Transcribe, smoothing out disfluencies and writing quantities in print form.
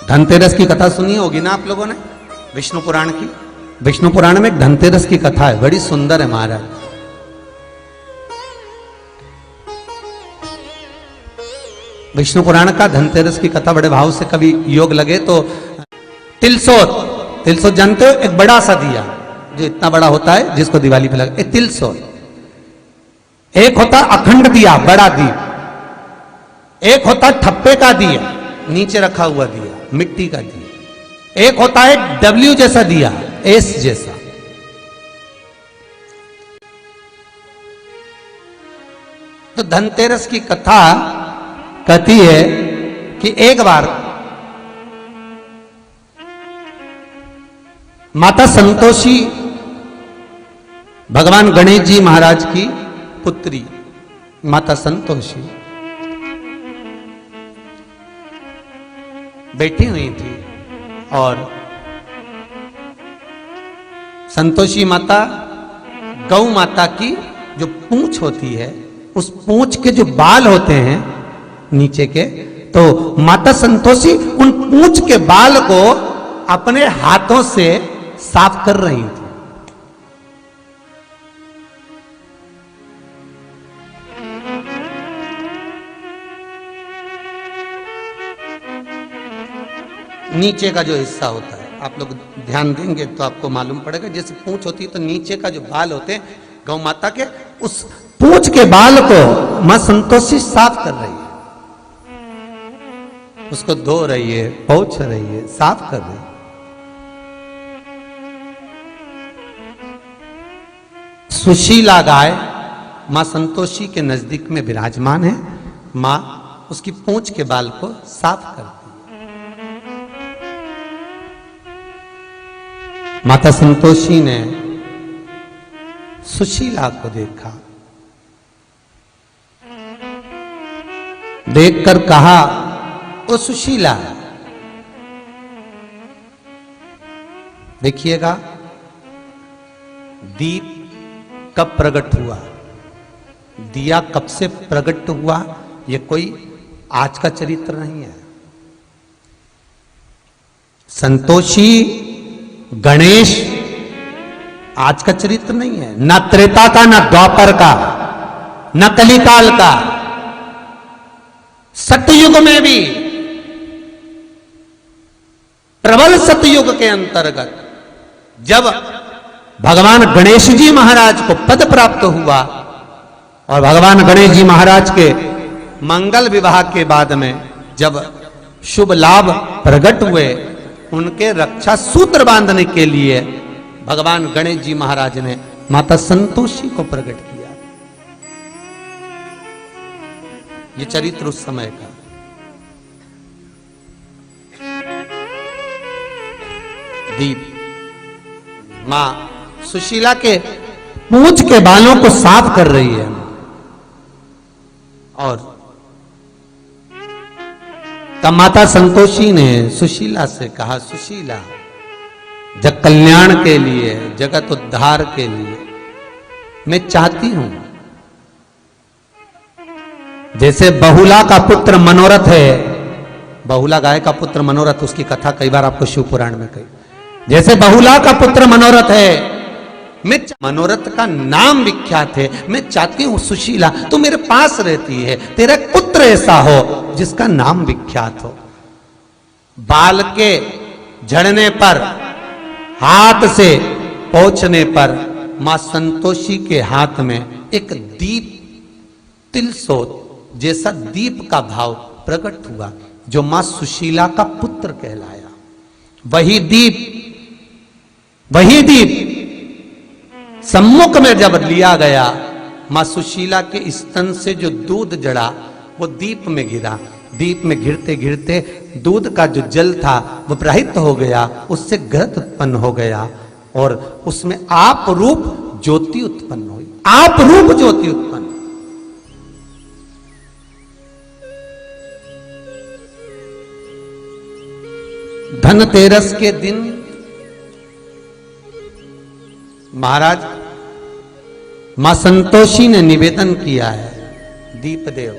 धनतेरस की कथा सुनी होगी ना आप लोगों ने, विष्णु पुराण की। विष्णु पुराण में एक धनतेरस की कथा है, बड़ी सुंदर है महाराज। विष्णु पुराण का धनतेरस की कथा बड़े भाव से कभी योग लगे तो तिलसोत, तिलसोत जानते हो, एक बड़ा सा दिया जो इतना बड़ा होता है जिसको दिवाली पे लगा, तिलसोत। एक होता अखंड दिया, बड़ा दीप। एक होता ठप्पे का दिया, नीचे रखा हुआ दिया, मिट्टी का दिया। एक होता है डब्ल्यू जैसा दिया, एस जैसा। तो धनतेरस की कथा कहती है कि एक बार माता संतोषी भगवान गणेश जी महाराज की पुत्री माता संतोषी बैठी हुई थी और संतोषी माता गौ माता की जो पूंछ होती है, उस पूंछ के जो बाल होते हैं नीचे के, तो माता संतोषी उन पूंछ के बाल को अपने हाथों से साफ कर रही थी। नीचे का जो हिस्सा होता है, आप लोग ध्यान देंगे तो आपको मालूम पड़ेगा, जैसे पूंछ होती है तो नीचे का जो बाल होते हैं गौ माता के, उस पूंछ के बाल को मां संतोषी साफ कर रही है, उसको धो रही है, पोंछ रही है, साफ कर रही है। सुशीला गाय मां संतोषी के नजदीक में विराजमान है। मां उसकी पूंछ के बाल को साफ करती है। माता संतोषी ने सुशीला को देखा, देखकर कहा, ओ सुशीला, देखिएगा दीप कब प्रकट हुआ, दिया कब से प्रकट हुआ, यह कोई आज का चरित्र नहीं है। संतोषी गणेश आज का चरित्र नहीं है, न त्रेता का, न द्वापर का, न कलिकाल का। सतयुग में भी, प्रबल सतयुग के अंतर्गत जब भगवान गणेश जी महाराज को पद प्राप्त हुआ और भगवान गणेश जी महाराज के मंगल विवाह के बाद में जब शुभ लाभ प्रकट हुए, उनके रक्षा सूत्र बांधने के लिए भगवान गणेश जी महाराज ने माता संतोषी को प्रकट किया। ये चरित्र उस समय का। दीप मां सुशीला के पूंछ के बालों को साफ कर रही है और तब माता संतोषी ने सुशीला से कहा, सुशीला, जग कल्याण के लिए, जगत उद्धार के लिए मैं चाहती हूं, जैसे बहुला का पुत्र मनोरथ है, बहुला गाय का पुत्र मनोरथ, उसकी कथा कई बार आपको शिव पुराण में कही, जैसे बहुला का पुत्र मनोरथ है, मैं मनोरथ का नाम विख्यात है, मैं चाहती हूं सुशीला तू मेरे पास रहती है, तेरा एक पुत्र ऐसा हो जिसका नाम विख्यात हो। बाल के झड़ने पर, हाथ से पोंछने पर मां संतोषी के हाथ में एक दीप, तिलसोत जैसा दीप का भाव प्रकट हुआ, जो मां सुशीला का पुत्र कहलाया। वही दीप सम्मुख में जब लिया गया, मां सुशीला के स्तन से जो दूध जड़ा वो दीप में गिरा। दीप में गिरते गिरते दूध का जो जल था वो प्रवाहित हो गया, उससे घृत उत्पन्न हो गया और उसमें आप रूप ज्योति उत्पन्न हुई। आप रूप ज्योति उत्पन्न। धनतेरस के दिन महाराज मां संतोषी ने निवेदन किया है, दीपदेव